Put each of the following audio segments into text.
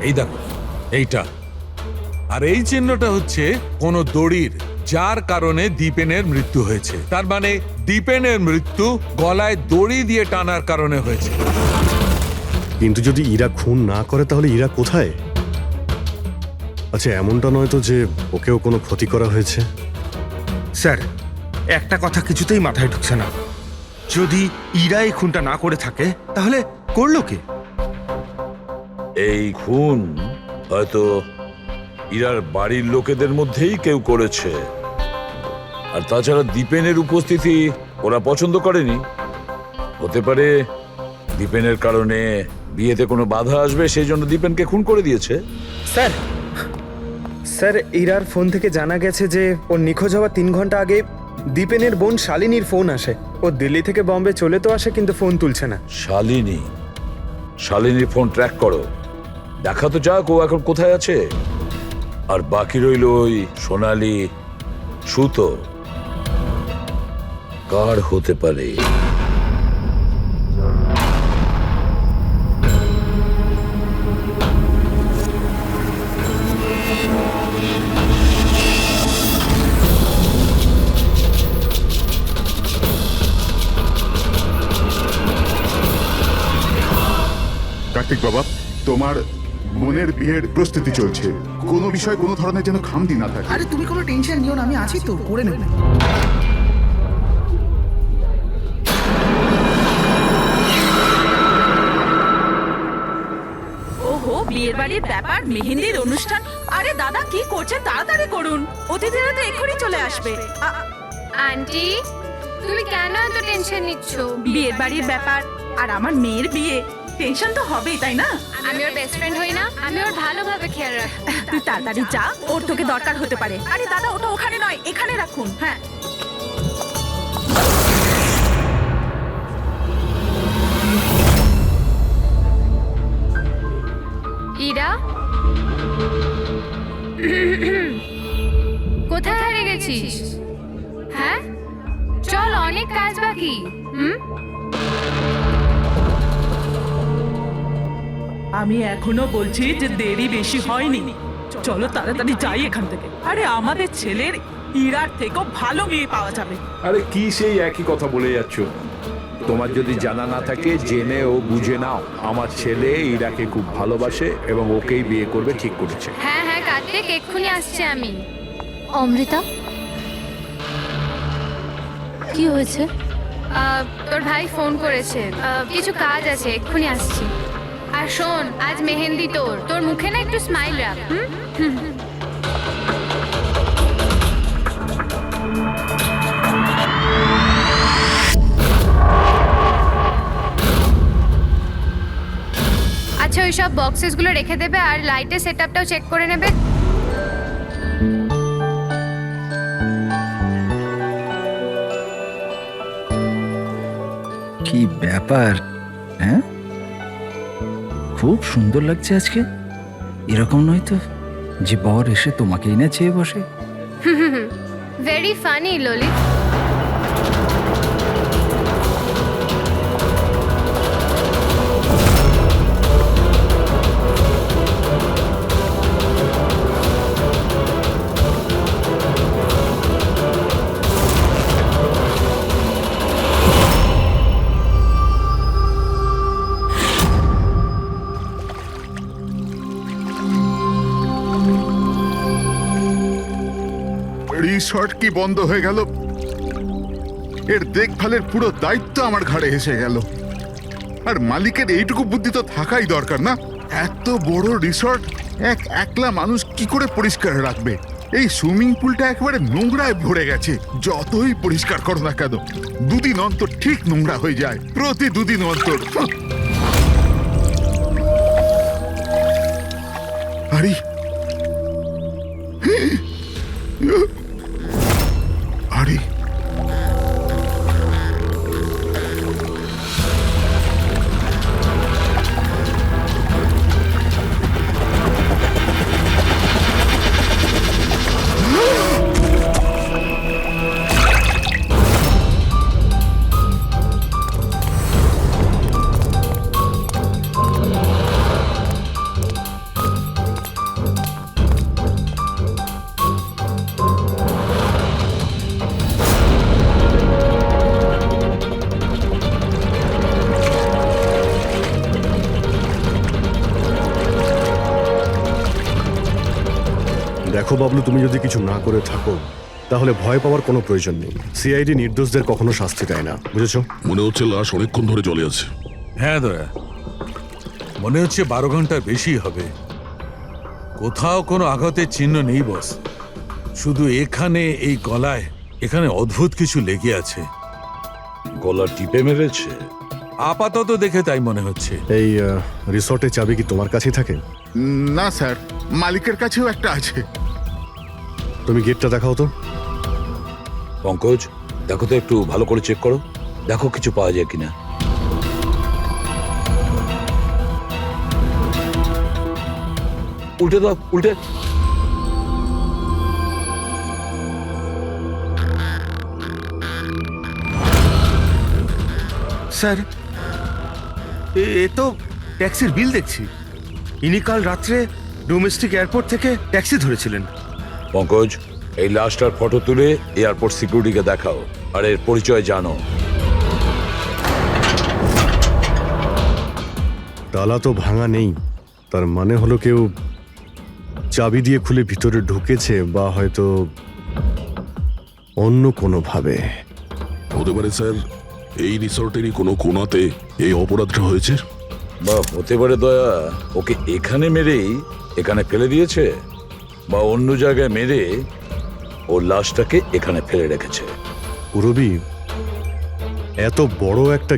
এই দেখো এইটা, আর এই চিহ্নটা হচ্ছে কোন দড়ির, যার কারণে দীপেনের মৃত্যু হয়েছে। তার মানে দীপেনের মৃত্যু গলায় দড়ি দিয়ে টানার কারণে হয়েছে। কিন্তু যদি ইরা খুন না করে তাহলে ইরা কোথায়? আচ্ছা, এমনটা নয় তো যে ওকেও কোনো ক্ষতি করা হয়েছে? স্যার, একটা কথা কিছুতেই মাথায় ঢুকছে না। যদি ইরা এই খুনটা না করে থাকে তাহলে করলো কে? এই খুন হয়তো ইরার বাড়ির লোকেদের মধ্যেই কেউ করেছে। আর তাছাড়া দীপেনের উপস্থিতি ওরা পছন্দ করেনি। হতে পারে দীপেনের কারণে বিয়েতে কোনো বাধা আসবে, সেই জন্য দীপেনকে খুন করে দিয়েছে। স্যার স্যার ইরার ফোন থেকে জানা গেছে যে ওর নিখোঁজ হওয়া 3 ঘন্টা আগে দীপেনের বোন শালিনীর ফোন আসে। ও দিল্লি থেকে বম্বে চলে তো আসে, কিন্তু ফোন তুলছে না। শালিনীর ফোন ট্র্যাক করো, দেখা তো যাক ও এখন কোথায় আছে। আর বাকি রইল ওই সোনালি সুতো, কার হতে পারে? কার্তিক বাবা, তোমার বোনের বিয়ের প্রস্তুতি চলছে, কোনো বিষয় কোনো ধরনের যেন খামতি না থাকে। আরে তুমি কোনো টেনশন নিও না, আমি আছি তো, করে নেব। ওহো, বিয়ের বাড়ির ব্যাপার, মেহেন্দির অনুষ্ঠান। আরে দাদা কি করছেন, তাড়াতাড়ি করুন, অতিথিরা তো এক্ষুনি চলে আসবে। আন্টি, তুমি কেন এত টেনশন নিচ্ছ? বিয়ের বাড়ির ব্যাপার আর আমার মেয়ের বিয়ে, টেনশন তো হবেই, তাই না? আমি ওর বেস্ট ফ্রেন্ড হই না? আমি ওর ভালোভাবে খেয়াল রাখি। তুই তাড়াতাড়ি যা, ওর তোকে দরকার হতে পারে। আরে দাদা, ওটা ওখানে নয়, এখানে রাখুন। হ্যাঁ, ইরা, কোথায় হারিয়ে গেছিস? হ্যাঁ, চল, অনেক কাজ বাকি। আমি এখনো বলছি যে দেরি বেশি হয়নি, চলো তাড়াতাড়ি যাই এখান থেকে। আরে আমাদের ছেলের ইরার থেকেও ভালো মেয়ে পাওয়া যাবে। আরে কি সেই একই কথা বলে যাচ্ছ? তোমার যদি জানা না থাকে জেনে ও বুঝে নাও, আমার ছেলে ইরাকে খুব ভালোবাসে এবং ওকেই বিয়ে করবে ঠিক করেছে। হ্যাঁ হ্যাঁ কার্তিক, এক্ষুনি আসছি আমি। অমৃতা, কি হয়েছে? তোর ভাই ফোন করেছে, কিছু কাজ আছে, এক্ষুনি আসছি। আর শোন, আজ মেহেন্দি তোর মুখে না একটু স্মাইল রাখ। আচ্ছা, ওই সব বক্সেস গুলো রেখে দেবে আর লাইটের সেটআপটাও চেক করে নেবে। কি ব্যাপার? হ্যাঁ, খুব সুন্দর লাগছে আজকে। এরকম নয় তো যে বর এসে তোমাকেই না চেয়ে বসে। Very funny Lalit. রিসর্ট কি বন্ধ হয়ে গেল? এর দেখভালের পুরো দায়িত্ব আমার ঘাড়ে এসে গেল। আর মালিকের এইটুকু বুদ্ধি তো থাকাই দরকার না? এত বড় রিসর্ট একলা মানুষ কি করে পরিষ্কার রাখবে? এই সুইমিং পুলটা একেবারে নোংরায় ভরে গেছে। যতই পরিষ্কার করো না কেন, 2 দিন অন্তর ঠিক নোংরা হয়ে যায়, প্রতি 2 দিন অন্তর। আরে আরে দেখো বাবলু, তুমি যদি কিছু না করে থাকো তাহলে ভয় পাওয়ার কোনো প্রয়োজন নেই। সিআইডি নির্দোষদের কখনো শাস্তি দেয় না, বুঝেছো? মনে হচ্ছে লাশ অনেকক্ষণ ধরে জলে আছে। হ্যাঁ দয়া, মনে হচ্ছে 12 ঘন্টার বেশি হবে। কোথাও কোনো আঘাতের চিহ্ন নেই বস, শুধু এখানে এই গলায় এখানে অদ্ভুত কিছু লেগে আছে। গলা টিপে মেরেছে? আপাতত দেখে তাই মনে হচ্ছে। এই রিসর্টের চাবি কি তোমার কাছেই থাকে? না স্যার, মালিকের কাছেও একটা আছে। তুমি গেটটা দেখাও তো। পঙ্কজ, দেখো তো একটু ভালো করে চেক করো, দেখো কিছু পাওয়া যায় কিনা। উল্টে দাও, উল্টে। স্যার, এ তো ট্যাক্সির বিল দেখছি। ইনি কাল রাত্রে ডোমেস্টিক এয়ারপোর্ট থেকে ট্যাক্সি ধরেছিলেন। পঙ্কজ, এই লাশটার ফটো তুলে এয়ারপোর্ট সিকিউরিটিকে দেখাও আর এর পরিচয় জানো। তালা তো ভাঙা নেই, তার মানে হলো কেউ চাবি দিয়ে খুলে ভিতরে ঢুকেছে, বা হয়তো অন্য কোনোভাবে। হতে পারে স্যার এই রিসর্টেরই কোনো কোণাতে এই অপরাধটা হয়েছে। বা হতে পারে দয়া ওকে এখানে মেরেই এখানে ফেলে দিয়েছে, বা অন্য জায়গায় মেরে ওর লাশটাকে এখানে ফেলে রেখেছে। পুরবি, এত বড় একটা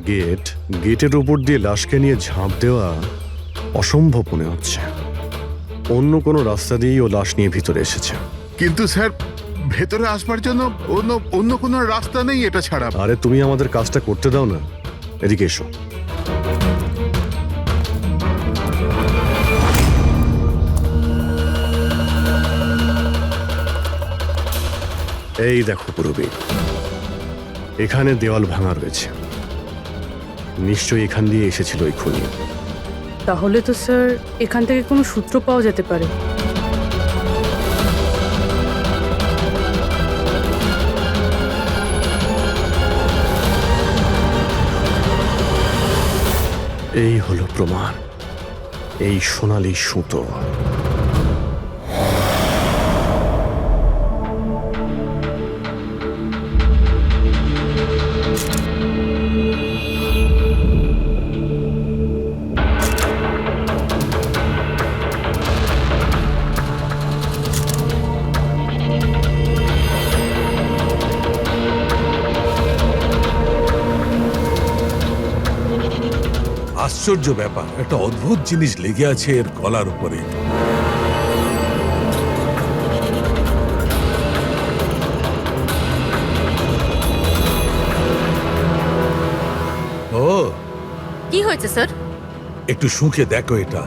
গেটের উপর দিয়ে লাশকে নিয়ে ঝাঁপ দেওয়া অসম্ভব মনে হচ্ছে। অন্য কোনো রাস্তা দিয়েই ও লাশ নিয়ে ভিতরে এসেছে। কিন্তু স্যার, ভেতরে আসবার জন্য অন্য কোনো রাস্তা নেই এটা ছাড়া। আরে তুমি আমাদের কাজটা করতে দাও না, এদিকে এসো। এই দেখো পুরবি, এখানে দেওয়াল ভাঙা রয়েছে, নিশ্চয়ই এখান দিয়ে এসেছিল এই খুনি। তাহলে তো স্যার এখান থেকে কোনো সূত্র পাওয়া যেতে পারে। এই হলো প্রমাণ, এই সোনালী সুতো। আশ্চর্য ব্যাপার, একটা অদ্ভুত জিনিস লেগে আছে এর গলার উপরে। ও, কি হয়েছে স্যার? একটু শুঁকে দেখো এটা।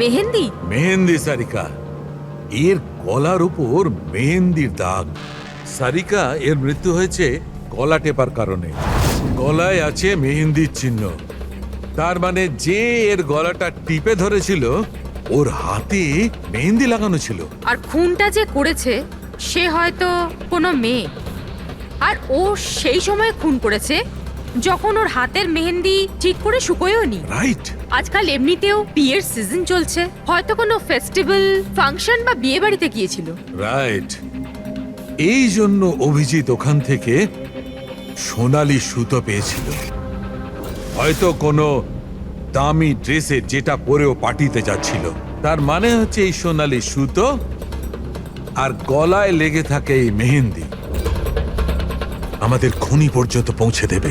মেহেন্দি? মেহেন্দি সারিকা, এর গলার উপর মেহেন্দির দাগ। সারিকা, এর মৃত্যু হয়েছে গলা টেপার কারণে। গলায় আছে মেহেন্দির চিহ্ন, তার মানে যে এর গলাটা টিপে ধরেছিল ওর হাতে মেহেন্দি লাগানো ছিল। আর খুনটা যে করেছে সে হয়তো কোনো মেয়ে, আর ও সেই সময় খুন করেছে যখন ওর হাতের মেহেন্দি ঠিক করে শুকোয়ও নি। রাইট। আজকাল এমনিতেও বিয়ের সিজন চলছে, হয়তো কোনো ফেস্টিভ্যাল, ফাংশন বা বিয়ে বাড়িতে গিয়েছিল। রাইট, এই জন্য অভিজিৎ ওখান থেকে সোনালী সুতো পেয়েছিল। হয়তো কোনো দামি ড্রেসে যেটা পরেও পার্টিতে যাচ্ছিল। তার মানে হচ্ছে এই সোনালী সুতো আর গলায় লেগে থাকে এই মেহেন্দি আমাদের খুনি পর্যন্ত পৌঁছে দেবে।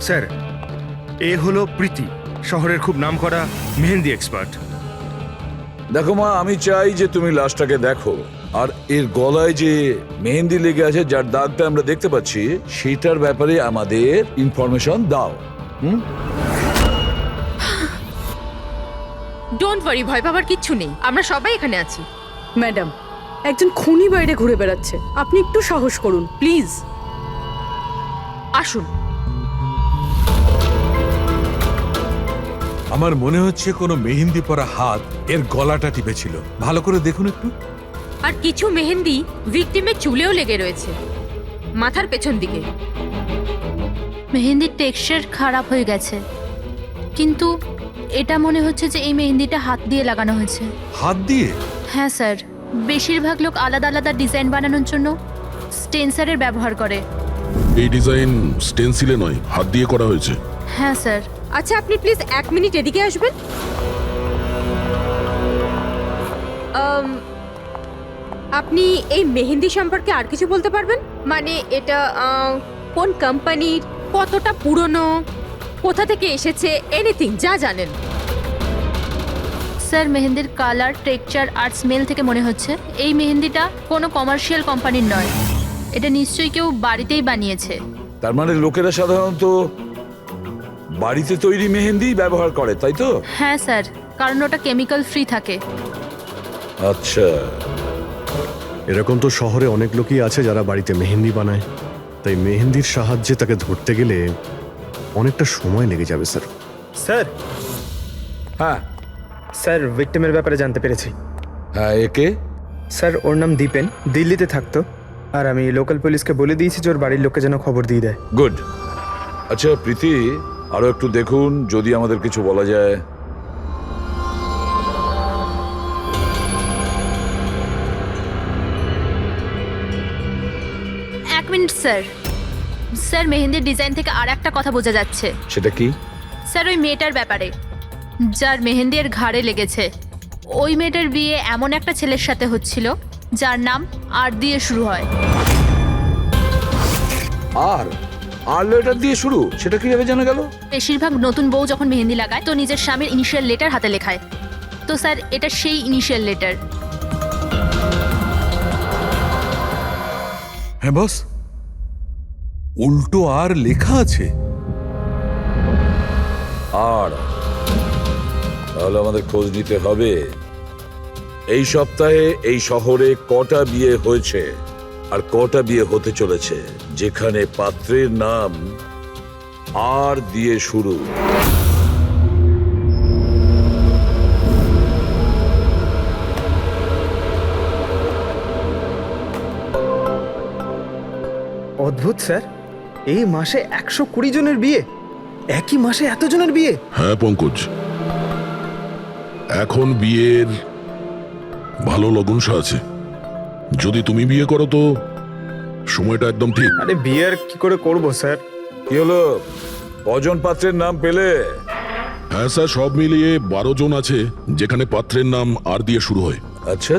স্যার, এ হলো প্রীতি, শহরের খুব নামকরা মেহেন্দি এক্সপার্ট। দেখো মা, আমি চাই যে তুমি লাশটাকে দেখো আর এর গলায় যে মেহেন্দি লেগে আছে, যার দাগটা আমরা দেখতে পাচ্ছি, সেটার ব্যাপারে আমাদের ইনফরমেশন দাও। ডোন্ট ওয়ারি, ভয় পাবার কিচ্ছু নেই, আমরা সবাই এখানে আছি। ম্যাডাম, একজন খুনি বাইরে ঘুরে বেড়াচ্ছে, আপনি একটু সাহস করুন প্লিজ। আসুন। আমার মনে হচ্ছে কোনো মেহেন্দি পরা হাত এর গলাটা টিপেছিল। ভালো করে দেখুন একটু। আর কিছু মেহেন্দি ভিকটিমের চুলেও লেগে রয়েছে, মাথার পেছন দিকে। মেহেন্দির টেক্সচার খারাপ হয়ে গেছে, কিন্তু এটা মনে হচ্ছে যে এই মেহেন্দিটা হাত দিয়ে লাগানো হয়েছে। হাত দিয়ে? হ্যাঁ স্যার, বেশিরভাগ লোক আলাদা আলাদা ডিজাইন বানানোর জন্য স্টেন্সারের ব্যবহার করে। এই ডিজাইন স্টেন্সিলে নয়, হাত দিয়ে করা হয়েছে। হ্যাঁ স্যার। আচ্ছা আপনি প্লিজ 1 মিনিট এদিকে আসবেন। আপনি এই মেহেন্দি সম্পর্কে আর কিছু বলতে পারবেন? মানে এটা কোন কোম্পানির, কতটা পুরনো, কোথা থেকে এসেছে, এনিথিং যা জানেন। স্যার, মেহেন্দির কালার, টেক্সচার আর স্মেল থেকে মনে হচ্ছে এই মেহেন্দিটা কোনো কমার্শিয়াল কোম্পানির নয়। এটা নিশ্চয়ই কেউ বাড়িতেই বানিয়েছে। তার মানে লোকেরা সাধারণত বাড়িতে তৈরি মেহেন্দি ব্যবহার করে, তাই তো? হ্যাঁ স্যার, কারণ ওটা কেমিক্যাল ফ্রি থাকে। আচ্ছা, এরকম তো শহরে অনেক লোকই আছে যারা বাড়িতে মেহেন্দি বানায়, তাই মেহেন্দির সাহায্যে তাকে ধরতে গেলে অনেকটা সময় লেগে যাবে স্যার। স্যার, হ্যাঁ স্যার ভিক্টিমের ব্যাপারে জানতে পেরেছি। হ্যাঁ, একে? স্যার, ওর নাম দীপেন, দিল্লিতে থাকতো। আর আমি লোকাল পুলিশকে বলে দিয়েছি যে ওর বাড়ির লোককে যেন খবর দিয়ে দেয়। গুড। আচ্ছা প্রীতি, আরো একটু দেখুন যদি আমাদের কিছু বলা যায়। এক মিনিট স্যার। স্যার, মেহেন্দির ডিজাইন থেকে আর একটা কথা বোঝা যাচ্ছে। সেটা কি? স্যার, ওই মেয়েটার ব্যাপারে, যার মেহেন্দি এর ঘাড়ে লেগেছে। ওই মেয়েটার বিয়ে এমন একটা ছেলের সাথে হচ্ছিল যার নাম আর দিয়ে শুরু হয়। আর লেটার দিয়ে শুরু? সেটা কিভাবে জানা গেল? বেশিরভাগ নতুন বউ যখন মেহেন্দি লাগায় তো নিজের স্বামীর ইনিশিয়াল লেটার হাতে লেখায়। তো স্যার, এটা সেই ইনিশিয়াল লেটার। হ্যাঁ বস, উল্টো আর লেখা আছে। আর তাহলে আমাদের খোঁজ নিতে হবে এই সপ্তাহে এই শহরে কটা বিয়ে হয়েছে আর কটা বিয়ে হতে চলেছে যেখানে পাত্রের নাম আর দিয়ে শুরু। অদ্ভুত স্যার, এই মাসে 120 জনের বিয়ে, একই মাসে এতজনের বিয়ে। হ্যাঁ পঙ্কজ, এখন বিয়ের ভালো লগ্নসা আছে। যদি তুমি বিয়ে করো তো সময়টা একদম ঠিক। আরে বিয়ে আর কি করে করবো স্যার? কি হলো, কজন পাত্রের নাম পেলে? হ্যাঁ স্যার, সব মিলিয়ে 12 জন আছে যেখানে পাত্রের নাম আর দিয়ে শুরু হয়। আচ্ছা,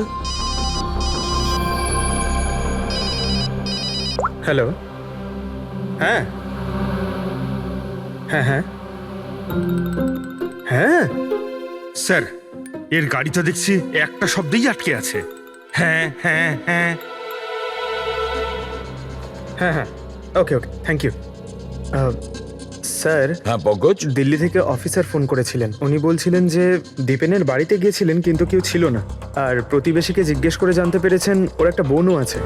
হ্যালো, হ্যাঁ হ্যাঁ হ্যাঁ হ্যাঁ স্যার, এর গাড়ি তো দেখছি একটা শব্দেই আটকে আছে। হ্যাঁ হ্যাঁ হ্যাঁ হ্যাঁ হ্যাঁ, ওকে ওকে, থ্যাংক ইউ। স্যার, হ্যাঁ পঙ্কজ। দিল্লি থেকে অফিসার ফোন করেছিলেন। উনি বলছিলেন যে দীপেনের বাড়িতে গিয়েছিলেন কিন্তু কেউ ছিল না। আর প্রতিবেশীকে জিজ্ঞেস করে জানতে পেরেছেন ওর একটা বোনও আছে।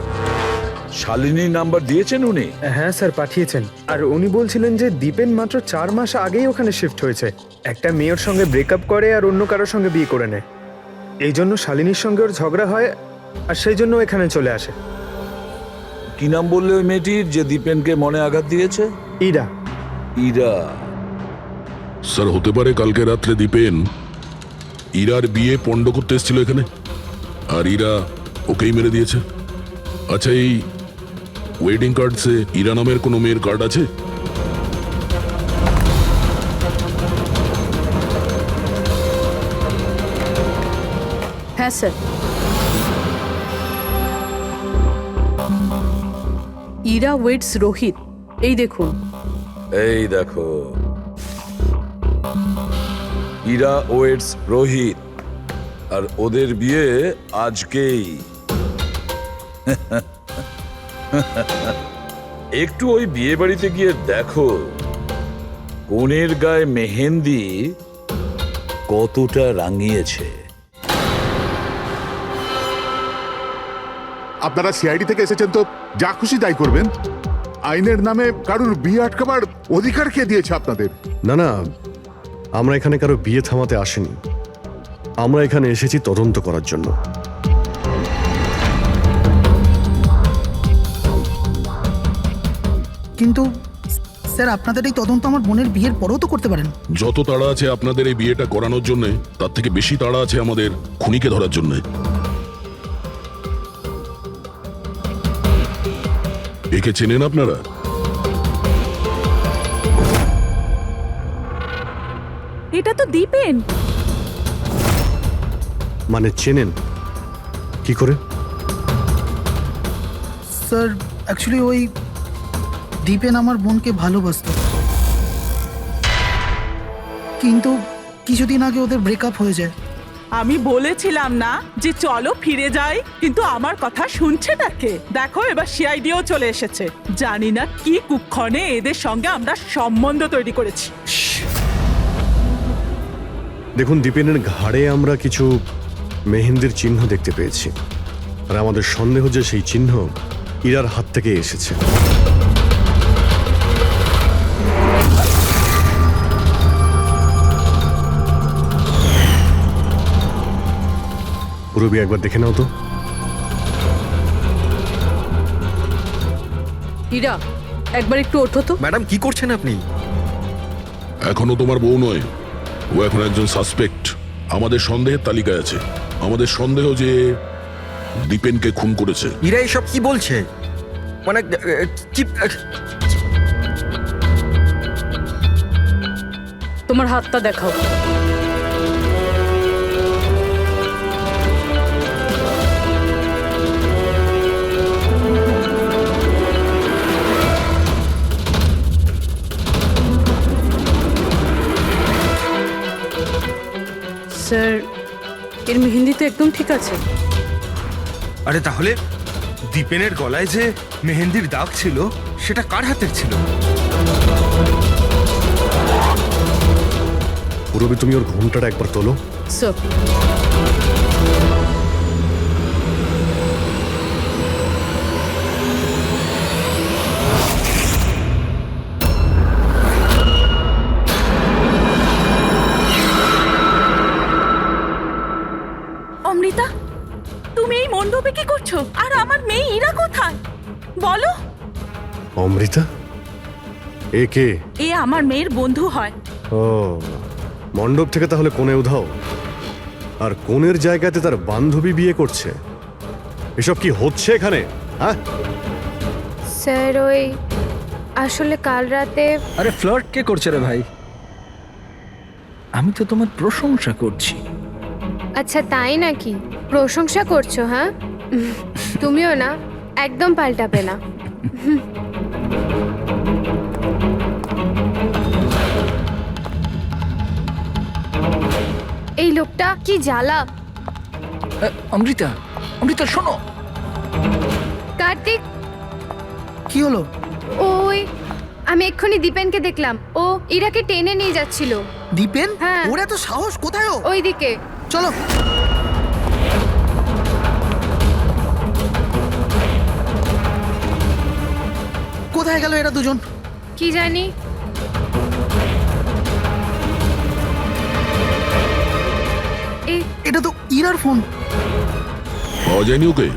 শালিনীর নাম্বার দিয়েছেন উনি? হ্যাঁ স্যার, পাঠিয়েছেন। আর উনি বলছিলেন যে দীপেন মাত্র 4 মাস আগেই ওখানে শিফট হয়েছে। একটা মেয়ের সঙ্গে ব্রেকআপ করে আর অন্য কারোর সঙ্গে বিয়ে করে নেয়। এই জন্য শালিনীর সঙ্গে ওর ঝগড়া হয় আর সেই জন্য এখানে চলে আসে। কি নাম বললে ওই মেয়েটির যে দীপেনকে মনে আঘাত দিয়েছে? ইরা। ইরা? স্যার, হতে পারে কালকে রাত্রে দীপেন ইরার বিয়ে পণ্ড করতে এসেছিল এখানে, আর ইরা ওকেই মেরে দিয়েছে। আচ্ছা, এই ওয়েডিং কার্ডসে ইরা নামের কোনো মেয়ের কার্ড আছে? হ্যাঁ স্যার, ইরা ওয়েডস রোহিত, এই দেখুন। এই দেখো, ইরা ওয়েটস রোহিত, আর ওদের বিয়ে আজকেই। একটু ওই বিয়ে বাড়িতে গিয়ে দেখো কনের গায়ে মেহেন্দি কতটা রাঙিয়েছে। আপনারা সিআইডি থেকে এসেছেন তো যা খুশি তাই করবেন। আইনের নামে কারুর বিয়ে আটকাবার অধিকার কে দিয়েছে আপনাদের? না না, আমরা এখানে কারো বিয়ে থামাতে আসিনি। আমরা এখানে এসেছি তদন্ত করার জন্য। কিন্তু স্যার আপনাদের এই তদন্ত আমার বোনের বিয়ের পরেও তো করতে পারেন। যত তাড়া আছে আপনাদের এই বিয়েটা করানোর জন্য, তার থেকে বেশি তাড়া আছে আমাদের খুনিকে ধরার জন্য। একে চেনেন আপনারা? এটা তো দীপেন। মানে চেনেন কি করে? স্যার অ্যাকচুয়ালি ওই দীপেন আমার বোনকে ভালোবাসতো, কিন্তু কিছুদিন আগে ওদের ব্রেকআপ হয়ে যায়। আমি বলেছিলাম না যে চলো ফিরে যাই, কিন্তু আমার কথা শুনছে না কে? দেখো এবার সিআইডিও চলে এসেছে। জানি না কি কুক্ষণে এদের সঙ্গে আমরা সম্বন্ধ তৈরি করেছি। দেখুন, দীপেনের ঘাড়ে আমরা কিছু মেহেন্দির চিহ্ন দেখতে পেয়েছি, আর আমাদের সন্দেহ যে সেই চিহ্ন ইরার হাত থেকে এসেছে। পুরবি একবার দেখে নাও তো। ইরা একবার একটু ওঠো তো। ম্যাডাম কি করছেন আপনি? এখনো তোমার বউ নয়, ও এখন একজন সাসপেক্ট। আমাদের সন্দেহের তালিকায় আছে। আমাদের সন্দেহ যে দীপেনকে খুন করেছে। ইরা এসব কি বলছে? মানে তোমার হাতটা দেখাও। স্যার এর মেহেন্দি তো একদম ঠিক আছে। আরে তাহলে দীপেনের গলায় যে মেহেন্দির দাগ ছিল সেটা কার হাতের ছিল? পুরবি তুমি ওর ঘুমটাটা একবার তোলো। স্যার অমৃতা, তুমি এই মণ্ডপে কি করছো? আর আমার মেয়ে ইরা কোথায় বলো? অমৃতা? এ কে? এ আমার মেয়ের বন্ধু হয়। ও, মণ্ডপ থেকে তাহলে কোণে উধাও, আর কোণের জায়গাতে তার বান্ধবী বিয়ে করছে। এসব কি হচ্ছে এখানে? হ্যাঁ স্যার ওই আসলে কাল রাতে। আরে ফ্লার্ট কে করছে রে ভাই? আমি তো তোমার প্রশংসা করছি। আচ্ছা তাই নাকি? প্রশংসা করছো? হ্যাঁ তুমিও না, একদম পাল্টাবে না। এই লোকটা কি জ্বালা। অমৃতা, অমৃতা শোনো। কার্তিক কি হলো? ওই আমি এক্ষুনি দীপেনকে দেখলাম, ও ইরাকে টেনে নিয়ে যাচ্ছিল। দীপেন? হ্যাঁ। ওর এত সাহস কোথায়? ওইদিকে চলো। কোথায় গেল এরা দুজন? কি জানি। এটা তো ইরার ফোন। পাওয়া যায়নি ওকে?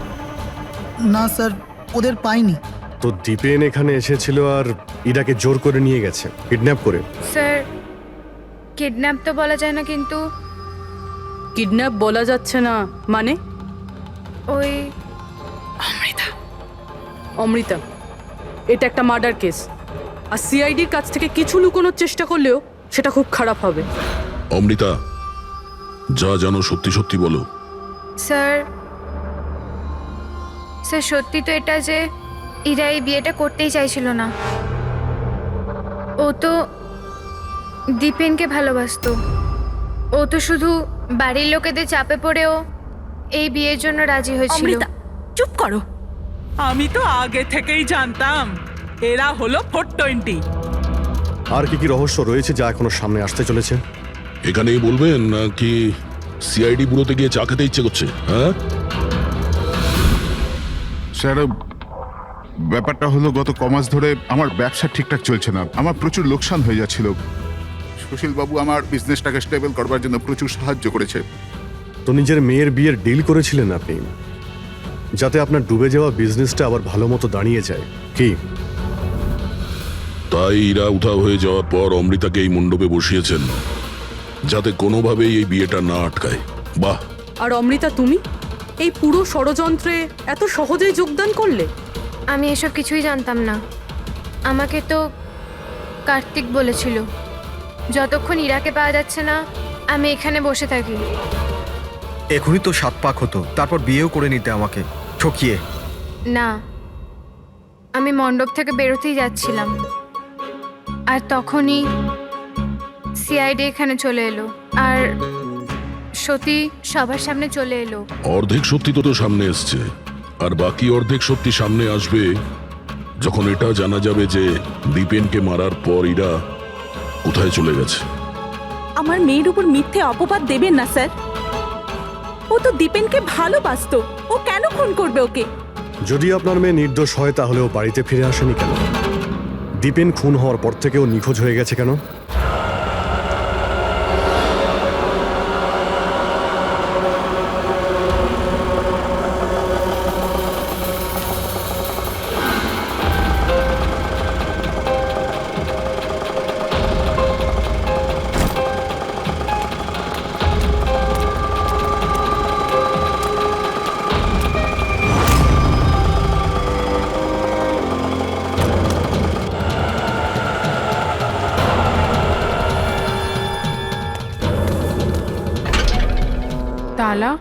না স্যার, ওদের পাইনি। তো দীপেন এখানে এসেছিল আর ইরাকে জোর করে নিয়ে গেছে, কিডন্যাপ করে। স্যার কিডন্যাপ তো বলা যায় না, কিন্তু কিডন্যাপ বলা যাচ্ছে না মানে? ওই অমৃতা, এটা একটা মার্ডার কেস, আর সিআইডির কাছ থেকে কিছু লুকোনোর চেষ্টা করলেও সেটা খুব খারাপ হবে। অমৃতা, যা জানো সত্যি সত্যি বলো। স্যার স্যার সত্যি তো এটা যে ইরা এই বিয়েটা করতেই চাইছিল না। ও তো দীপেনকে ভালোবাসতো। ও তো শুধু বাড়ির লোকেদের চাপে পড়েও এই বিয়ের জন্য রাজি হয়েছিল। অমৃতা চুপ করো। আমি তো আগে থেকেই জানতাম এরা হলো 420। আর কি কি রহস্য রয়েছে যা এখনো সামনে আসতে চলেছে? এখানেই বলবেন নাকি সিআইডি ব্যুরোতে গিয়ে চা খেতে ইচ্ছে করছে? হ্যাঁ স্যার, ব্যাপারটা হলো গত কমাস ধরে আমার ব্যবসা ঠিকঠাক চলছে না। আমার প্রচুর লোকসান হয়ে যাচ্ছিল। সুশীল বাবু আমার বিজনেসটাকে স্টেবল করবার জন্য প্রচুর সাহায্য করেছে। তো নিজের মেয়ের বিয়ের ডিল করেছিলেন আপনি, যাতে আপনার ডুবে যাওয়া বিজনেসটা আবার ভালো মতো দাঁড়িয়ে যায় কি? তাই ইরা উধাও হয়ে যাওয়ার পর অমৃতাকে এই মণ্ডপে বসিয়েছেন, যাতে কোনোভাবেই এই বিয়েটা না আটকায়। বাহ! আর অমৃতা, তুমি এই পুরো ষড়যন্ত্রে এত সহজেই যোগদান করলে? আমি এসব কিছুই জানতাম না। আমাকে তো কার্তিক বলেছিল যতক্ষণ ইরাকে পাওয়া যাচ্ছে না আমি এখানে বসে থাকি। এখনই তো 7 পাক হতো, তারপর বিয়েও করে নিতে আমাকে ঠকিয়ে। না, আমি মণ্ডপ থেকে বেরোতেই যাচ্ছিলাম, আর তখনই সিআইডি এখানে চলে এলো, আর সতী সবার সামনে চলে এলো। অর্ধেক সত্যি তো সামনে এসছে, আর বাকি অর্ধেক সত্যি সামনে আসবে যখন এটা জানা যাবে যে দীপেনকে মারার পর ইরা কোথায় চলে গেছে। আমার মেয়ের উপর মিথ্যে অপবাদ দেবেন না স্যার। ও তো দীপেনকে ভালোবাসতো, ও কেন খুন করবে ওকে? যদি আপনার মেয়ে নির্দোষ হয় তাহলে ও বাড়িতে ফিরে আসেনি কেন? দীপেন খুন হওয়ার পর থেকে ও নিখোঁজ হয়ে গেছে কেন? তালা?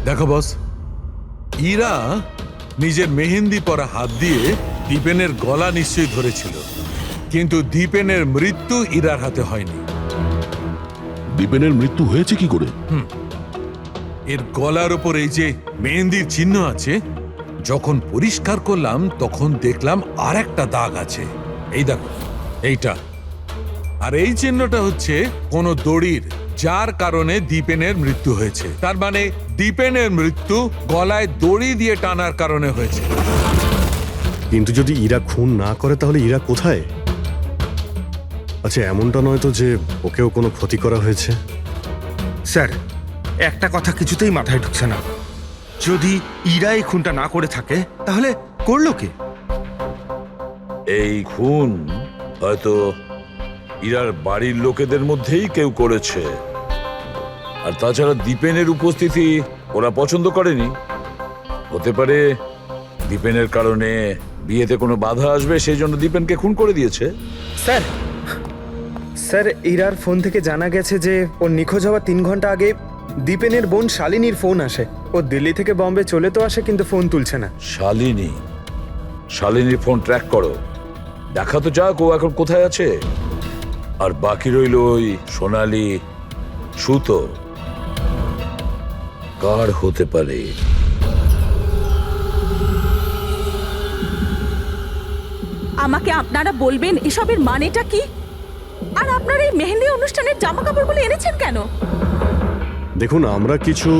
দেখো বস, ইরা নিজের মেহেন্দি পরা হাত দিয়ে দীপেনের গলা নিশ্চয়ই ধরেছিল, কিন্তু দীপেনের মৃত্যু ইরার হাতে হয়নি। দীপেনের মৃত্যু হয়েছে কি করে? এর গলার ওপর এই যে মেহেন্দির চিহ্ন আছে, যখন পরিষ্কার করলাম তখন দেখলাম আর একটা দাগ আছে। এই দেখো, এইটা। আর এই চিহ্নটা হচ্ছে কোন দড়ির, যার কারণে দীপেনের মৃত্যু হয়েছে। তার মানে দীপেনের মৃত্যু গলায় দড়ি দিয়ে টানার কারণে হয়েছে। কিন্তু যদি ইরা খুন না করে তাহলে ইরা কোথায়? আচ্ছা, এমনটা নয় তো যে ওকেও কোনো ক্ষতি করা হয়েছে? স্যার, একটা কথা কিছুতেই মাথায় ঢুকছে না। যদি ইরা এই খুনটা না করে থাকে তাহলে করলো কে? এই খুন হয়তো ইরার বাড়ির লোকেদের মধ্যেই কেউ করেছে। আর তাছাড়া দীপেনের উপস্থিতি ওরা পছন্দ করেনি। হতে পারে দীপেনের কারণে বিয়েতে কোনো বাধা আসবে, সেই জন্য দীপেনকে খুন করে দিয়েছে। স্যার, স্যার, ইরার ফোন থেকে জানা গেছে যে ওর নিখোঁজ হওয়ার 3 ঘন্টা আগে দীপেনের বোন শালিনীর ফোন আসে। ও দিল্লি থেকে বম্বে চলে তো আসে, কিন্তু ফোন তুলছে না। শালিনীর ফোন ট্র্যাক করো, দেখা তো যাক ও এখন কোথায় আছে। আর বাকি রইল ওই সোনালি সুতো, কার হতে পারে? আমাকে আপনারা বলবেন এসবের মানেটা কি? আর আপনারা এই মেহেন্দি অনুষ্ঠানের জামা কাপড়গুলো এনেছেন কেন? দেখুন, আমরা কিছু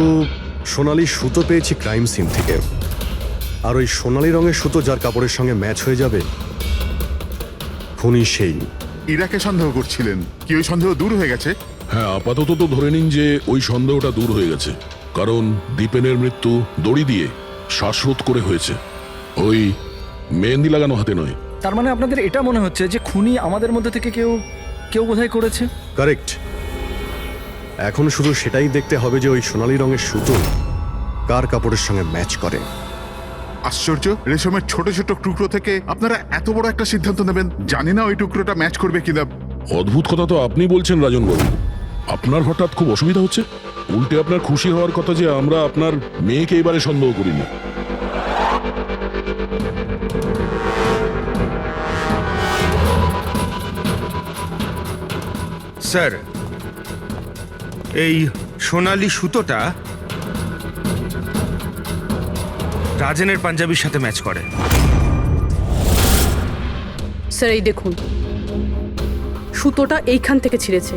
সোনালি সুতো পেয়েছি ক্রাইম সিন থেকে, আর ওই সোনালি রঙের সুতো যার কাপড়ের সঙ্গে ম্যাচ হয়ে যাবে, খুনি সেই। ইরাকে সন্দেহ করছিলেন, কি ওই সন্দেহ দূর হয়ে গেছে? হ্যাঁ, আপাতত তো ধরে নিন যে ওই সন্দেহটা দূর হয়ে গেছে, কারণ দীপেনের মৃত্যু দড়ি দিয়ে শ্বাসরোধ করে হয়েছে, ওই মেহেন্দি লাগানো হাতে নয়। তার মানে আপনাদের এটা মনে হচ্ছে যে খুনি আমাদের মধ্যে থেকে কেউ বোধহয় করেছে? কারেক্ট। এখন শুধু সেটাই দেখতে হবে যে ওই সোনালি রঙের সুতো কার কাপড়ের সঙ্গে ম্যাচ করে। আশ্চর্য, রেশমের ছোট ছোট টুকরো থেকে আপনারা এত বড় একটা সিদ্ধান্ত নেবেন, জানি না ওই টুকরোটা ম্যাচ করবে কিনা। অদ্ভুত কথা তো আপনি বলছেন রাজন বাবু। আপনার হঠাৎ খুব অসুবিধা হচ্ছে? উল্টে আপনার খুশি হওয়ার কথা যে আমরা আপনার মেয়েকে এবারে সন্দেহ করিনি। স্যার, এই সোনালি সুতোটা রাজেনের পাঞ্জাবির সাথে ম্যাচ করে। স্যার, এই দেখুন, সুতোটা এইখান থেকে ছিঁড়েছে।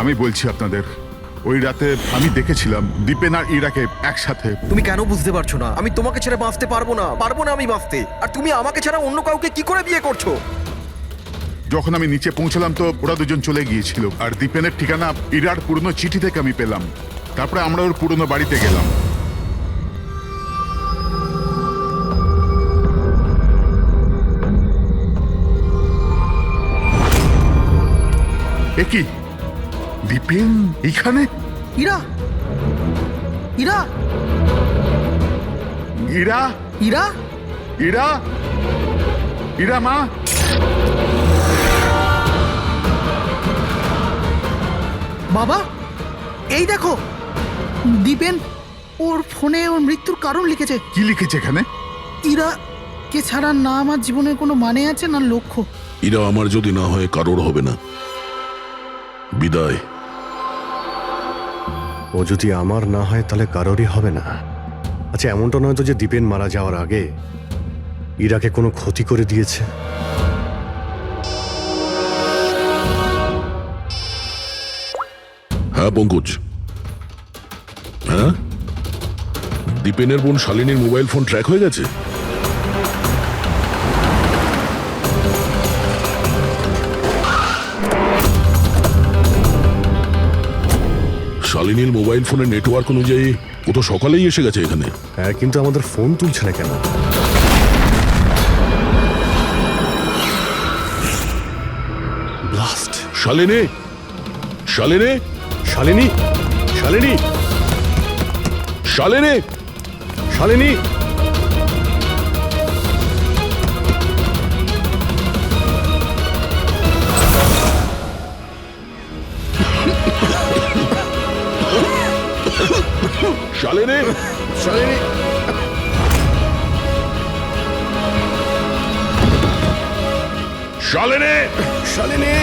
আমি বলছি আপনাদের, ওই রাতে আমি দেখেছিলাম দীপেন আর ইরাকে একসাথে। তুমি কেন বুঝতে পারছো না? আমি তোমাকে ছেড়ে বাঁচতে পারবো না, আমি বাঁচতে। আর তুমি আমাকে ছাড়া অন্য কাউকে কি করে বিয়ে করছো? যখন আমি নিচে পৌঁছলাম তো ওরা দুজন চলে গিয়েছিল, আর দীপেনের ঠিকানা ইরার পুরনো চিঠি থেকে আমি পেলাম। তারপরে আমরা ওর পুরনো বাড়িতে গেলাম। এ কি, দীপেন এখানে? ইরা ইরা ইরা ইরা ইরা ইরা মা, বাবা, এই দেখো দীপেন ওর ফোনে ওর মৃত্যুর কারণ লিখেছে। কি লিখেছে এখানে? ইরা কে ছাড়া না আমার জীবনের কোনো মানে আছে না লক্ষ্য। ইরা আমার যদি না হয় কারোর হবে না। বিদায়। ও যদি আমার না হয় তাহলে কারোরই হবে না। আচ্ছা, এমনটা নয় তো যে দীপেন মারা যাওয়ার আগে ইরাকে কোনো ক্ষতি করে দিয়েছে? হ্যাঁ পঙ্কজ, হ্যাঁ দীপেনের বোন শালিনীর মোবাইল ফোন ট্র্যাক হয়ে গেছে। শালিনীর মোবাইল ফোনের নেটওয়ার্ক অনুযায়ী ও তো সকালেই এসে গেছে এখানে। হ্যাঁ, কিন্তু আমাদের ফোন তুলছে না কেন? ব্লাস্ট। শালিনী, শালিনী, শালিনী, শালিনী, শালিনী, শালিনী। শালিনী, শালিনী, শালিনী, শালিনী।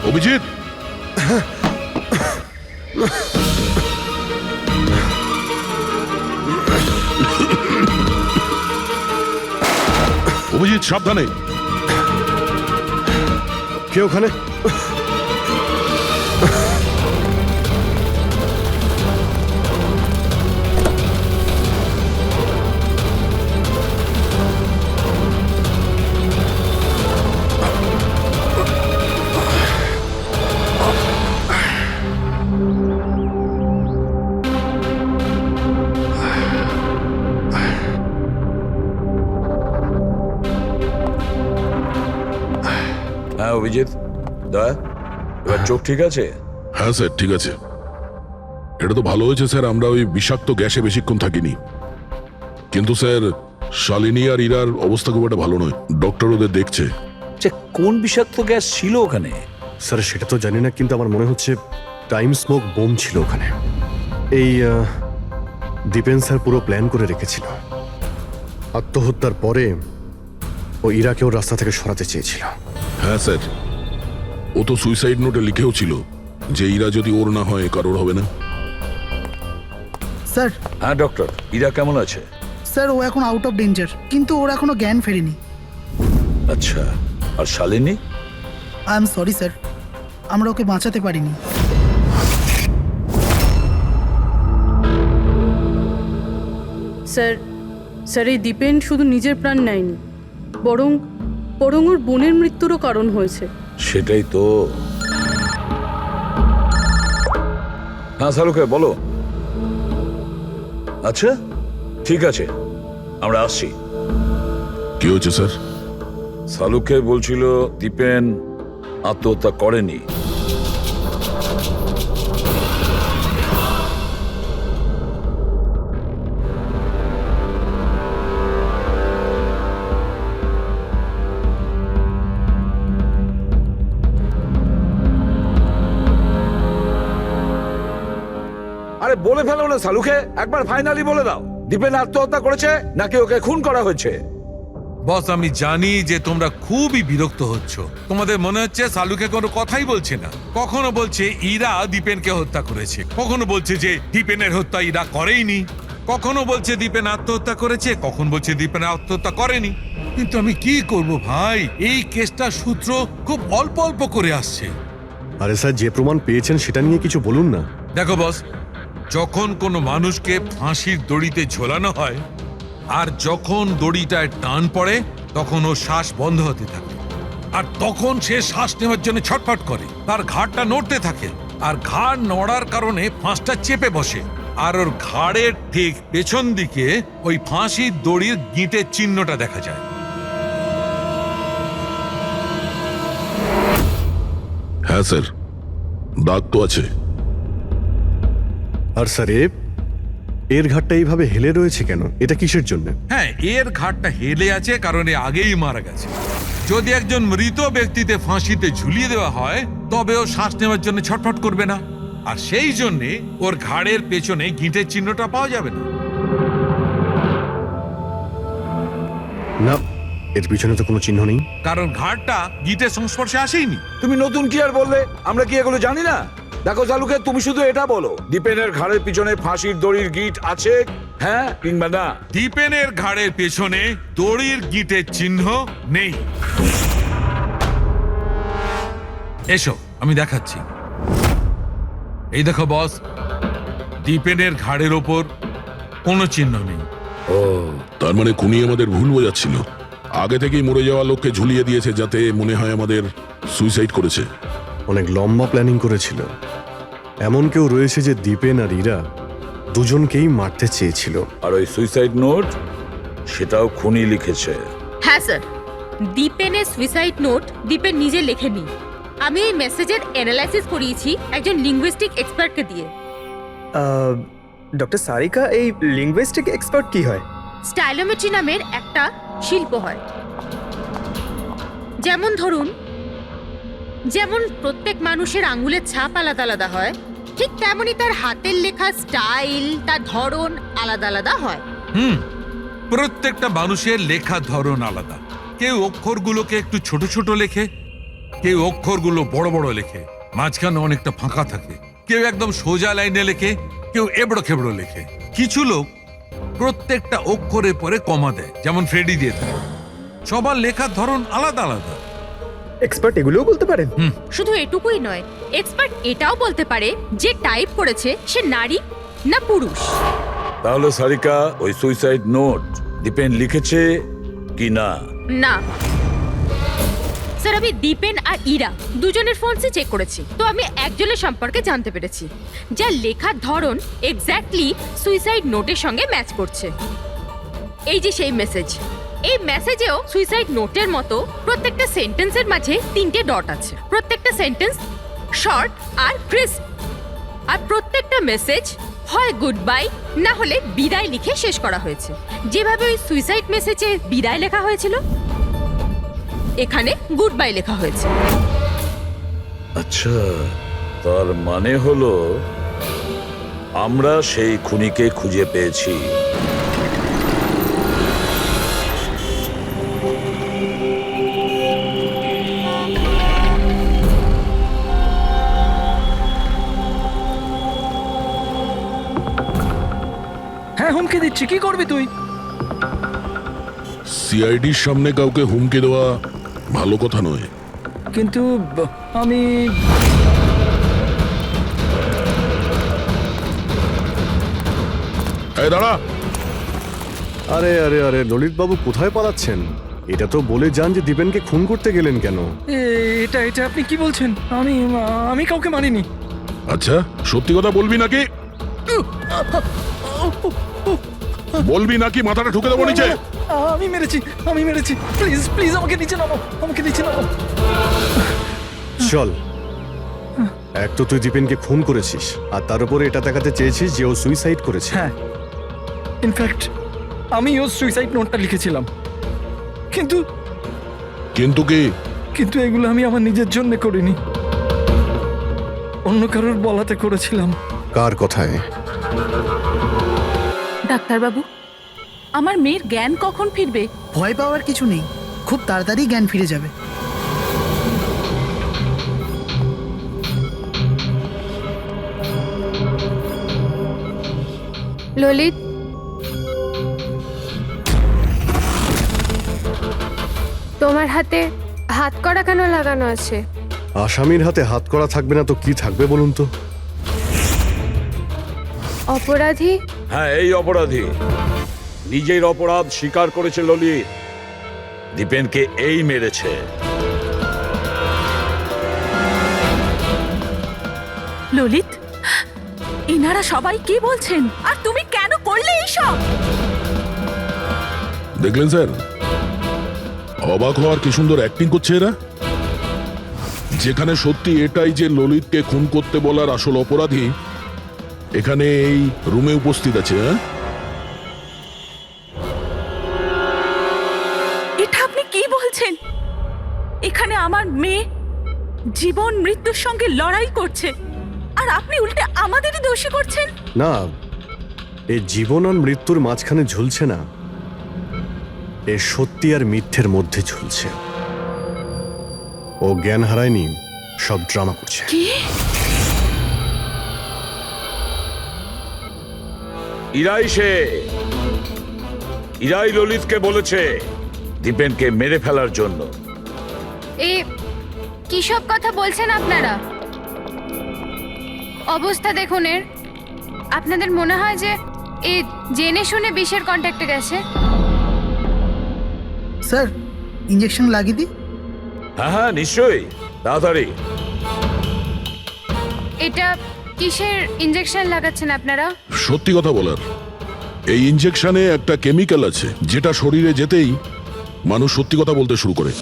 অভিজিৎ, অভিজিৎ সাবধানে। কে ওখানে? হ্যাঁ অভিজিৎ, দয়া, এবার চোখ ঠিক আছে? হ্যাঁ স্যার, ঠিক আছে। এটা তো ভালো হয়েছে স্যার, আমরা ওই বিষাক্ত গ্যাসে বেশিক্ষণ থাকিনি। কিন্তু স্যার, শালিনী আর ইরার অবস্থা খুব একটা ভালো নয়। ডক্টর ওদের দেখছে। কোন বিষাক্ত গ্যাস ছিল ওখানে? স্যার সেটা তো জানি না, কিন্তু আমার মনে হচ্ছে টাইম স্মোক বোম ছিল ওখানে। এই দীপেন স্যার পুরো প্ল্যান করে রেখেছিল। আত্মহত্যার পরে ও ইরাকে ওর রাস্তা থেকে সরাতে চেয়েছিল। হ্যাঁ স্যার, ও তো সুইসাইড নোটে লিখেও ছিল যে ইরা যদি ওর না হয় কারোর হবে না। স্যার। হ্যাঁ ডক্টর, ইরা কেমন আছে? স্যার ও এখন আউট অফ ডেঞ্জার, কিন্তু ওর এখনো জ্ঞান ফেরেনি। আচ্ছা, আর Shalini? I am sorry sir, আমরা ওকে বাঁচাতে পারিনি। স্যার, স্যার এই দীপেন শুধু নিজের প্রাণ নেয়নি, বরং বরং ওর বোনের মৃত্যুরও কারণ হয়েছে। সেটাই তো। হ্যাঁ শালুকে বলো। আচ্ছা ঠিক আছে, আমরা আসছি। কি হয়েছে স্যার? শালুকে বলছিল দীপেন আত্মহত্যা করেনি। আরে বলে ফেলো না শালুকে, একবার ফাইনালি বলে দাও, দীপেন আত্মহত্যা করেছে নাকি ওকে খুন করা হয়েছে? বস, আমি জানি যে তোমরা খুবই বিরক্ত হচ্ছ। তোমাদের মনে হচ্ছে শালুকে কোনো কথাই বলছে না। কখনো বলছে ইরা দীপেনকে হত্যা করেছে, কখনো বলছে যে দীপেনের হত্যা ইরা করেইনি, কখনো বলছে দীপেন আত্মহত্যা করেছে, কখন বলছে দীপেন আত্মহত্যা করেনি। কিন্তু আমি কি করব ভাই, এই কেসটা সূত্র খুব অল্প অল্প করে আসছে। আরে স্যার, যে প্রমাণ পেয়েছেন সেটা নিয়ে কিছু বলুন না। দেখো বস, যখন কোনো মানুষকে ফাঁসির দড়িতে ঝোলানো হয় আর যখন দড়িটায় টান পড়ে তখন ওর শ্বাস বন্ধ হতে থাকে, আর তখন সে শ্বাস নেওয়ার জন্য ছটফট করে, তার ঘাড়টা নড়তে থাকে, আর ঘাড় নড়ার কারণে ফাঁসটা চেপে বসে, আর ওর ঘাড়ের ঠিক পেছন দিকে ওই ফাঁসির দড়ির গিঁটের চিহ্নটা দেখা যায়। হ্যাঁ স্যার, দাগ তো আছে। আর স্যার, এর ঘাটটা এইভাবে হেলে রয়েছে কেন? এটা কিসের জন্য? হ্যাঁ, এর ঘাড়টা হেলে আছে কারণ এ আগেই মারা গেছে। যদি একজন মৃত ব্যক্তিতে ফাঁসিতে ঝুলিয়ে দেওয়া হয় তবে ও শ্বাস নেওয়ার জন্য ছটফট করবে না, আর সেই জন্যে ওর ঘাড়ের পেছনে গিঁটের চিহ্নটা পাওয়া যাবে না। না, এর পিছনে তো কোনো চিহ্ন নেই। কারণ ঘাড়টা গিঁটের সংস্পর্শে আসেইনি। তুমি নতুন কি আর বললে? আমরা কি এগুলো জানি না? দেখো চালুকে, তুমি শুধু এটা বলো, দীপেনের ঘাড়ের পিছনে ফাঁসির দড়ির গিঁট আছে, হ্যাঁ কিংবা না? দীপেনের ঘাড়ের পেছনে দড়ির গিঁটের চিহ্ন নেই। এসো আমি দেখাচ্ছি। এই দেখো বস, দীপেনের ঘাড়ের ওপর কোনো চিহ্ন নেই। ও, তার মানে খুনি আমাদের ভুল বোঝাচ্ছিল। আগে থেকেই মরে যাওয়া লোককে ঝুলিয়ে দিয়েছে যাতে মনে হয় আমাদের সুইসাইড করেছে। অনেক লম্বা প্ল্যানিং করেছিল। এমন কেউ রয়েছে যে দীপেন আর ইরা দুজনকেই মারতে চেয়েছিল। আর ওই সুইসাইড নোট, সেটাও খুনি লিখেছে। হ্যাঁ স্যার, দীপেনের সুইসাইড নোট দীপেন নিজে লেখেনি। আমি এই মেসেজের অ্যানালাইসিস করিয়েছি একজন লিঙ্গুইস্টিক এক্সপার্টকে দিয়ে। ডক্টর সারিকা, এই লিঙ্গুইস্টিক এক্সপার্ট কি হয়? স্টাইলোমেট্রি নামের একটা শিল্প হয়। যেমন ধরুন, যেমন প্রত্যেক মানুষের আঙ্গুলের ছাপ আলাদা আলাদা হয়, ঠিক তেমনই তার হাতের লেখা স্টাইল, তার ধরন আলাদা আলাদা হয়। প্রত্যেকটা মানুষের লেখার ধরন আলাদা। কেউ অক্ষরগুলোকে একটু ছোট ছোট লেখে, কেউ অক্ষরগুলো বড় বড় লেখে, মাঝখানে অনেকটা ফাঁকা থাকে, কেউ একদম সোজা লাইনে লেখে, কেউ এবড়ো খেবড়ো লেখে। কিছু লোক প্রত্যেকটা অক্ষরের পরে কমা দেয়, যেমন ফ্রেডি দিয়ে দেয়। সবার লেখার ধরন আলাদা আলাদা। এক্সপার্ট এগুলোও বলতে পারেন? শুধু এটুকুই নয়, এক্সপার্ট এটাও বলতে পারে যে টাইপ করেছে সে নারী না পুরুষ। তাহলে সারিকা, ওই সুইসাইড নোট দীপেন লিখেছে কি না? না স্যার, আমি দীপেন আর ইরা দুজনের ফোনসে চেক করেছি, তো আমি একজনের সম্পর্কে জানতে পেরেছি যার লেখার ধরন এক্স্যাক্টলি সুইসাইড নোটের সঙ্গে ম্যাচ করছে। এই যে সেই মেসেজ, এই মেসেজেও সুইসাইড নোটের মতো প্রত্যেকটা সেন্টেন্সের মাঝে 3টে ডট আছে। প্রত্যেকটা সেন্টেন্স শর্ট আর ক্রিস্প, আর প্রত্যেকটা মেসেজ হয় গুড বাই না হলে বিদায় লিখে শেষ করা হয়েছে। যেভাবে ওই সুইসাইড মেসেজে বিদায় লেখা হয়েছিল, এখানে গুড বাই লেখা হয়েছে। আচ্ছা, তার মানে হলো আমরা সেই খুনিকে খুঁজে পেয়েছি। হ্যাঁ, হুমকি দিচ্ছি, কি করবি তুই? সিআইডির সামনে কাউকে হুমকি দেওয়া ভালো কথা নয়। কিন্তু আমি এই দাঁড়া। আরে আরে আরে, ললিত বাবু কোথায় পালাচ্ছেন? এটা তো বলে যান যে দীপেনকে খুন করতে গেলেন কেন? এটা এটা আপনি কি বলছেন? আমি কাউকে মারিনি। আচ্ছা, সত্যি কথা বলবি নাকি? বলবি নাকি মাথাটা ঠুকে দেবো নিচে? আমি মেরেছি। প্লিজ প্লিজ আমাকে নিচে নামো, আমাকে নিচে নামো। চল, এক তো তুই দীপেনকে খুন করেছিস, আর তার উপরে এটা দেখাতে চেয়েছিস যে ও সুইসাইড করেছে। হ্যাঁ, ইনফ্যাক্ট আমি ওর সুইসাইড নোটটা লিখেছিলাম, কিন্তু কি? কিন্তু এগুলো আমি আমার নিজের জন্য করিনি, অন্য কারোর বলাতে করেছিলাম। কার কথায়? ডাক্তারবাবু, আমার মেয়ের জ্ঞান কখন ফিরবে? ভয় পাওয়ার কিছু নেই, খুব তাড়াতাড়ি জ্ঞান ফিরে যাবে। ললিত, তোমার হাতে হাত করা কেন লাগানো আছে? আসামির হাতে হাত করা থাকবে না তো কি থাকবে বলুন তো? অপরাধী? হ্যাঁ, এই অপরাধী নিজের অপরাধ স্বীকার করেছে ললিত। দীপেনকে এই মেরেছে। ললিত, এনারা সবাই কি বলছেন আর তুমি কেন করলে এইসব? দেখলেন স্যার, অবাক হওয়ার কি সুন্দর অ্যাক্টিং করছে এরা। যেখানে সত্যি এটাই যে ললিতকে খুন করতে বলার আসল অপরাধী এখানে এই রুমে উপস্থিত আছে। হ্যাঁ, এটা আপনি কি বলছেন? এখানে আমার মেয়ে জীবন মৃত্যুর সঙ্গে লড়াই করছে আর আপনি উল্টে আমাদেরই দোষী করছেন। না, এই জীবন আর মৃত্যুর মাঝখানে ঝুলছে না, এ সত্যি আর মিথ্যের মধ্যে ঝুলছে। ও জ্ঞান হারায়নি, সব ড্রামা করছে। কি? ইরাই ললিতকে বলেছে দীপেনকে মেরে ফেলার জন্য। এই কি সব কথা বলছেন আপনারা? অবস্থা দেখুন এর। আপনাদের মনে হয় যে এ জেনে শুনে বিষের কন্ট্যাক্টে গেছে? স্যার, ইঞ্জেকশন লাগিয়ে দিই? হ্যাঁ হ্যাঁ, নিশ্চয়ই, তাড়াতাড়ি। এটা কিসের ইঞ্জেকশন লাগাচ্ছেন আপনারা? সত্যি কথা বলার, এই ইনজেকশনে একটা কেমিক্যাল আছে যেটা শরীরে যেতেই মানুষ সত্যি কথা বলতে শুরু করে।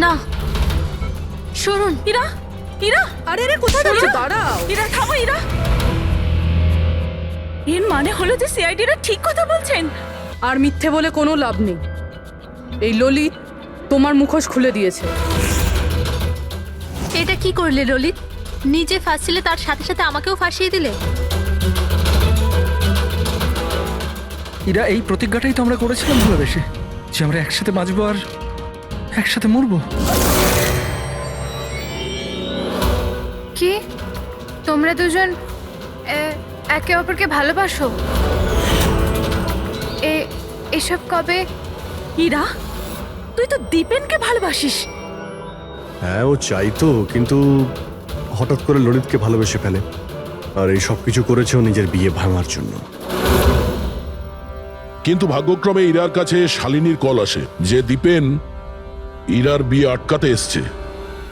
না, শুনুন। ইরা, ইরা, আরে রে কোথায় যাচ্ছ? দাঁড়াও। ইরা থামো, ইরা। এর মানে হলো যে সিআইডিরা ঠিক কথা বলছেন। আর মিথ্যে বলে কোনো লাভ নেই। এই ললিত তোমার মুখোশ খুলে দিয়েছে। এটা কি করলে ললিত? নিজে ফাঁসছিলে তার সাথে সাথে আমাকেও ফাঁসিয়ে দিলে। এরা এই প্রতিজ্ঞাটাই তো আমরা করেছিলাম ভালোবেসে, যে আমরা একসাথে বাঁচবো আর একসাথে মরবো। কি তোমরা দুজন একে অপরকে ভালোবাসো? এসব কবে? ইরা, তুই তো দীপেনকে ভালোবাসিস। হ্যাঁ, ও চাইতো, কিন্তু হঠাৎ করে ললিতকে ভালোবেসে ফেলে। আর এই সব কিছু করেছে ও নিজের বিয়ে ভাঙার জন্য। কিন্তু ভাগ্যক্রমে ইরার কাছে শালিনীর কল আসে যে দীপেন ইরার বিয়ে আটকাতে এসছে।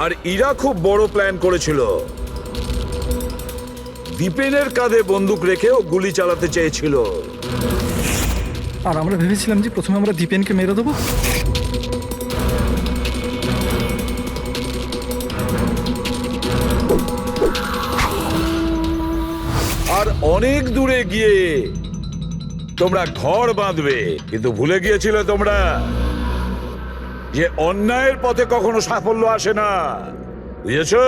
আর ইরা খুব বড় প্ল্যান করেছিল। দীপেনের কাঁধে বন্দুক রেখেও গুলি চালাতে চেয়েছিল। আর আমরা ভেবেছিলাম যে প্রথমে আমরা দীপেনকে মেরে দেবো। আর অনেক দূরে গিয়ে তোমরা ঘর বাঁধবে, কিন্তু ভুলে গিয়েছিলে তোমরা যে অন্যায়ের পথে কখনো সাফল্য আসে না। বুঝেছো?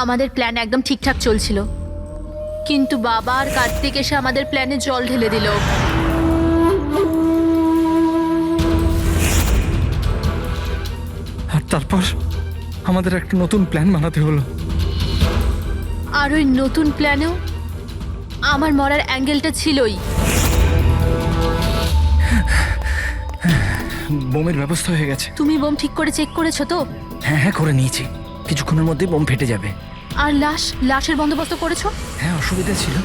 আমাদের প্ল্যান একদম ঠিকঠাক চলছিল, কিন্তু বাবা আর কার্তিক এসে আমাদের প্ল্যানে জল ঢেলে দিল। আর তারপর আমাদের একটা নতুন প্ল্যান বানাতে হলো। আর ওই নতুন প্ল্যানেও আমার মরার অ্যাঙ্গেলটা ছিলই। বোমের ব্যবস্থা হয়ে গেছে। তুমি বোম ঠিক করে চেক করেছো তো? হ্যাঁ হ্যাঁ, করে নিয়েছি। কিছুক্ষণের মধ্যে বোম ফেটে যাবে। আর লাশের বন্দোবস্ত করেছো? হ্যাঁ, অসুবিধা ছিল,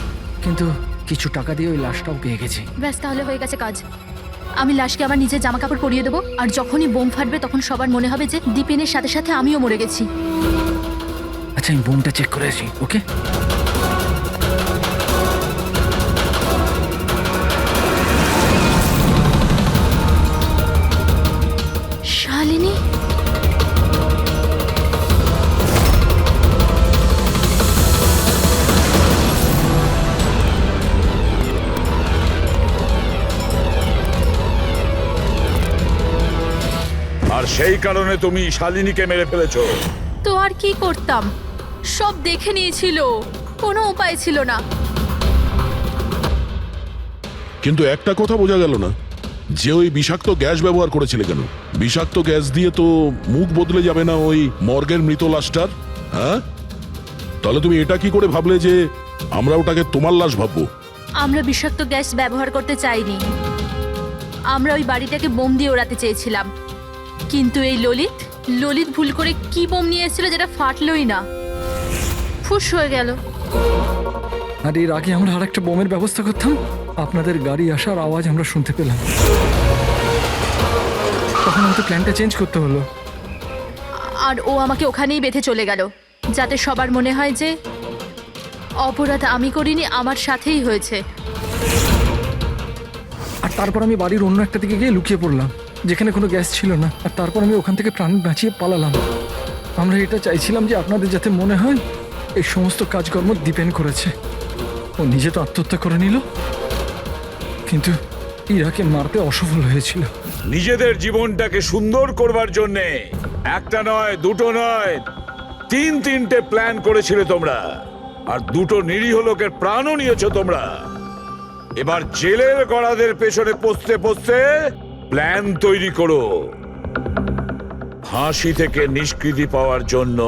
কিন্তু কিছু টাকা দিয়ে ওই লাশটাও পেয়ে গেছি। ব্যাস, তাহলে হয়ে গেছে কাজ। আমি লাশকে আমার নিজের জামা কাপড় পরিয়ে দেবো, আর যখনই বোম ফাটবে তখন সবার মনে হবে যে দীপেনের সাথে সাথে আমিও মরে গেছি। আচ্ছা, আমি বোমটা চেক করেছি। ওকে, শালিনী। আর সেই কারণে তুমি শালিনীকে মেরে ফেলেছো। তো আর কি করতাম? সব দেখে নিয়েছিল, কোনো উপায় ছিল না। কিন্তু একটা কথা বোঝা গেল না, যে ওই বিষাক্ত গ্যাস ব্যবহার করেছিলে কেন? বিষাক্ত গ্যাস দিয়ে তো মুখ বদলে যাবে না ওই মর্গের মৃত লাশটার? হ্যাঁ, তাহলে তুমি এটা কি করে ভাবলে যে আমরা ওটাকে তোমার লাশ ভাববো? আমরা বিষাক্ত গ্যাস ব্যবহার করতে চাইনি, আমরা ওই বাড়িটাকে বোম দিয়ে ওড়াতে চেয়েছিলাম। কিন্তু এই ললিত ভুল করে কি বোম নিয়ে এসেছিল যেটা ফাটলোই না, ফুস হয়ে গেল। আর এর আগে আমরা আর একটা বোমের ব্যবস্থা করতাম, আপনাদের গাড়ি আসার আওয়াজ আমরা শুনতে পেলাম, তখন আমাদের প্ল্যানটা চেঞ্জ করতে হলো। আর ও আমাকে ওখানেই বেঁধে চলে গেল, যাতে সবার মনে হয় যে অপরাধ আমি করিনি, আমার সাথেই হয়েছে। আর তারপর আমি বাড়ির অন্য একটা দিকে গিয়ে লুকিয়ে পড়লাম, যেখানে কোনো গ্যাস ছিল না। আর তারপর আমি ওখান থেকে প্রাণ বাঁচিয়ে পালালাম। আমরা এটা চাইছিলাম যে আপনাদের যাতে মনে হয় এই সমস্ত কাজকর্ম দীপেন করেছে। ও নিজে তো আত্মহত্যা করে নিল, কিন্তু ইরাকে মারতে অসফল হয়েছিল। নিজেদের জীবনটাকে সুন্দর করবার জন্যে একটা নয়, দুটো নয়, তিনটে প্ল্যান করেছিলে তোমরা, আর দুটো নিরীহ লোকের প্রাণও নিয়েছো তোমরা। এবার জেলের গড়াদের পেছনে পৌঁছতে পৌঁছতে প্ল্যান তৈরি করো ফাঁসি থেকে নিষ্কৃতি পাওয়ার জন্য।